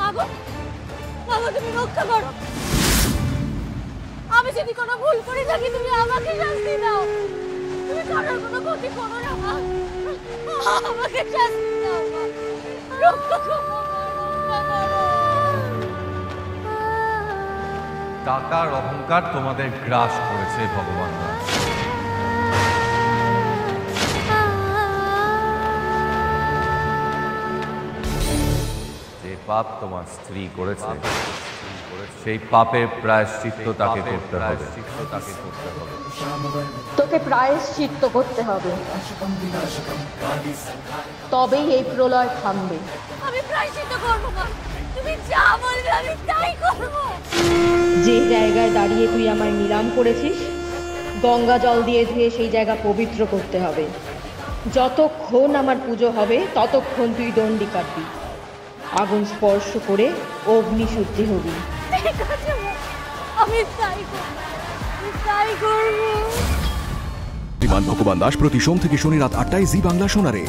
মাগো, মাগো তুমি রক্ষা করো। আমি যদি কোনো ভুল করে থাকি তুমি আমাকে শাস্তি দাও। তুমি কারোর কোনো ক্ষতি করো না মা, আমাকে শাস্তি দাও মা, রক্ষা করো মা, রক্ষা করো। টাকার অহংকার তোমাদের গ্রাস করেছে ভগবান। যে পাপ তোমার স্ত্রী করেছে সেই পাপের প্রায়শ্চিত্ত তাকে করতে হবে। তোকে প্রায়শ্চিত্ত করতে হবে, তবেই এই প্রলয় থামবে। আমি প্রায়শ্চিত্ত করবো মা, তুমি যা বলবে আমি তাই করবো। যে জায়গায় দাঁড়িয়ে তুই আমায় নিলাম করেছিস, গঙ্গা জল দিয়ে ধুয়ে সেই জায়গা পবিত্র করতে হবে। যতক্ষণ আমার পুজো হবে ততক্ষণ তুই দণ্ডি কাটবি, আগুন স্পর্শ করে অগ্নিশুদ্ধি হবি। ঠিক আছে মা, আমি তাই করবো, আমি তাই করবো। বিমান ভগবান দাস প্রতি সোম থেকে শনি রাত 8টায় জি বাংলা শোনারে।